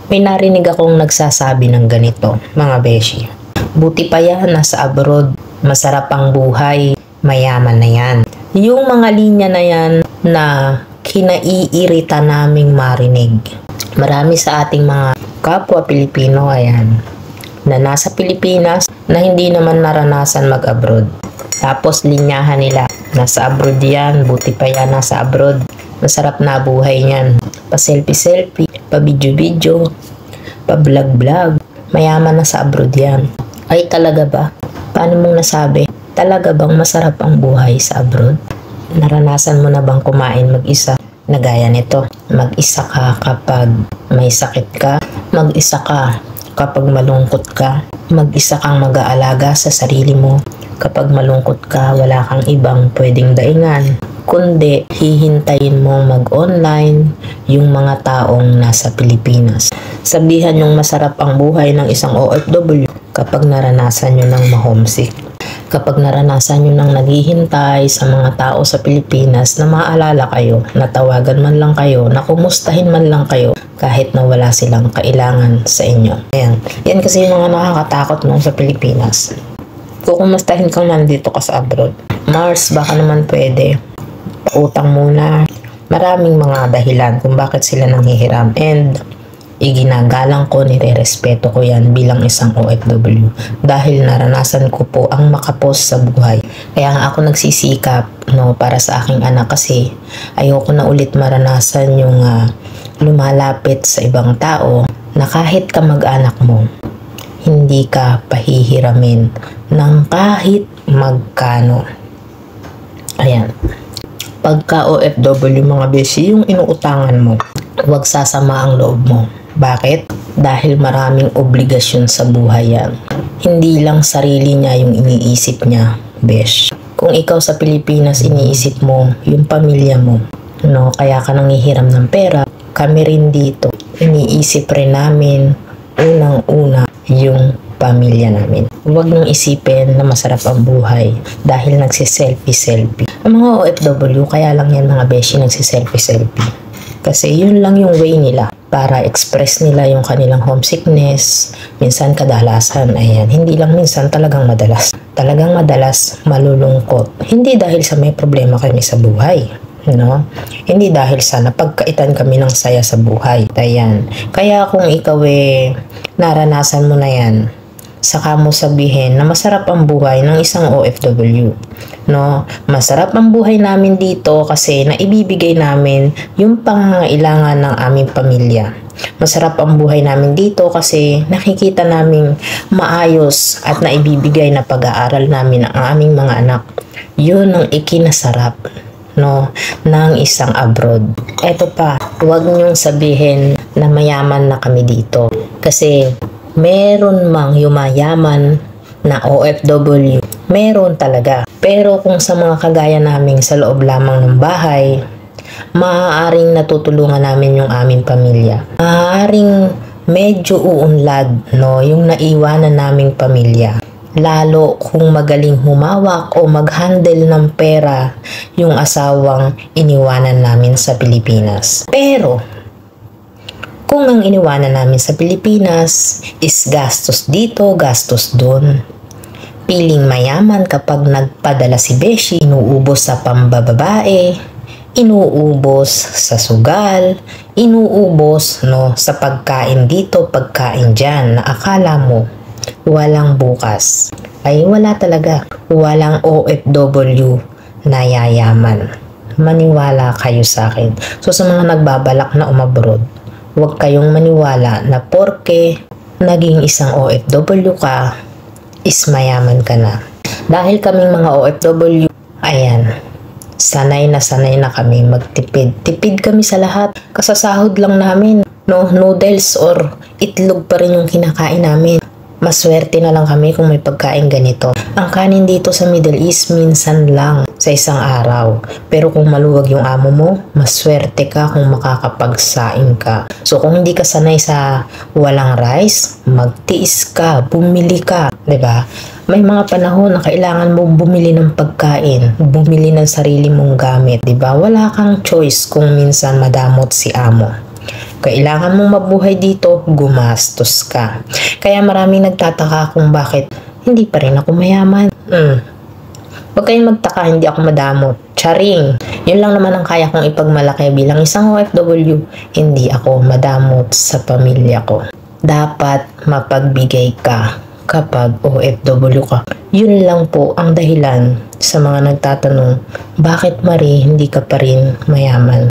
May narinig akong nagsasabi ng ganito, mga beshi. Buti pa yan, nasa abroad. Masarap ang buhay. Mayaman na yan. Yung mga linya na yan na kinaiirita naming marinig. Marami sa ating mga kapwa Pilipino, ayan, na nasa Pilipinas na hindi naman naranasan mag-abroad. Tapos linyahan nila, nasa abroad yan, buti pa yan nasa abroad. Masarap na buhay niyan. Pa-selfie-selfie, pa-video-video, pa-vlog-vlog. Mayaman na sa abroad yan. Ay talaga ba? Paano mong nasabi? Talaga bang masarap ang buhay sa abroad? Naranasan mo na bang kumain mag-isa? Na gaya nito, mag-isa ka kapag may sakit ka, mag-isa ka kapag malungkot ka, mag-isa kang mag-aalaga sa sarili mo. Kapag malungkot ka, wala kang ibang pwedeng daingan, kundi hihintayin mo mag-online yung mga taong nasa Pilipinas. Sabihan yung masarap ang buhay ng isang OFW kapag naranasan nyo ng ma-homesick. Kapag naranasan nyo ng naghihintay sa mga tao sa Pilipinas na maaalala kayo, natawagan man lang kayo, na kumustahin man lang kayo kahit na wala silang kailangan sa inyo. Ayan. Yan kasi yung mga nakakatakot nung sa Pilipinas. Kukumustahin kang nandito ka sa abroad. Mars, baka naman pwede. Pautang muna. Maraming mga dahilan kung bakit sila nanghihiram. And iginagalang ko, nire-respeto ko yan bilang isang OFW dahil naranasan ko po ang makapos sa buhay. Kaya nga ako nagsisikap para sa aking anak kasi ayoko na ulit maranasan yung lumalapit sa ibang tao na kahit kamag-anak mo, hindi ka pahihiramin ng kahit magkano. Ayan. Pagka OFW mga beshi, yung inuutangan mo, huwag sasama ang loob mo. Bakit? Dahil maraming obligasyon sa buhay yan. Hindi lang sarili niya yung iniisip niya, besh. Kung ikaw sa Pilipinas, iniisip mo yung pamilya mo, kaya ka nanghihiram ng pera. Kami rin dito, iniisip rin namin unang-una yung pamilya namin. Huwag nang isipin na masarap ang buhay dahil nagsiselfie-selfie. Ang mga OFW, kaya lang yan mga beshi nagsiselfie-selfie. Kasi yun lang yung way nila para express nila yung kanilang homesickness. Minsan kadalasan, ayan, hindi lang minsan, talagang madalas. Talagang madalas malulungkot. Hindi dahil sa may problema kami sa buhay. Hindi dahil sa napagkaitan kami ng saya sa buhay. Ayan. Kaya kung ikaw naranasan mo na yan, saka mo sabihin na masarap ang buhay ng isang OFW. Masarap ang buhay namin dito kasi naibibigay namin yung pangangailangan ng aming pamilya. Masarap ang buhay namin dito kasi nakikita namin maayos at naibibigay na pag-aaral namin ang aming mga anak. Yun ang ikinasarap ng isang abroad. Eto pa, huwag niyong sabihin na mayaman na kami dito. Kasi meron mang yumayaman na OFW, meron talaga. Pero kung sa mga kagaya naming sa loob lamang ng bahay, maaaring natutulungan namin yung aming pamilya. Maaaring medyo uunlad, yung naiwanan naming pamilya. Lalo kung magaling humawak o mag-handle ng pera yung asawang iniwanan namin sa Pilipinas. Pero kung ang iniwanan namin sa Pilipinas is gastos dito, gastos doon, piling mayaman kapag nagpadala si beshi, inuubos sa pambababae, inuubos sa sugal, inuubos sa pagkain dito, pagkain dyan, na akala mo walang bukas. Ay wala talaga. Walang OFW na yayaman. Maniwala kayo sa akin. So sa mga nagbabalak na umabroad, huwag kayong maniwala na porke naging isang OFW ka, is mayaman ka na. Dahil kaming mga OFW, ayan, sanay na kami magtipid. Tipid kami sa lahat. Kasasahod lang namin. Noodles or itlog pa rin yung kinakain namin. Maswerte na lang kami kung may pagkain ganito. Ang kanin dito sa Middle East minsan lang sa isang araw. Pero kung maluwag yung amo mo, maswerte ka kung makakapagsaing ka. So kung hindi ka sanay sa walang rice, magtiis ka, bumili ka, 'di ba? May mga panahon na kailangan mo bumili ng pagkain, bumili ng sarili mong gamit, 'di ba? Wala kang choice kung minsan madamot si amo. kailangan mong mabuhay dito, gumastos ka. Kaya maraming nagtataka kung bakit hindi pa rin ako mayaman. Huwag kayong magtaka, hindi ako madamot. Charing! Yun lang naman ang kaya kong ipagmalaki bilang isang OFW. Hindi ako madamot sa pamilya ko. Dapat mapagbigay ka kapag OFW ka. Yun lang po ang dahilan sa mga nagtatanong, bakit Marie hindi ka pa rin mayaman?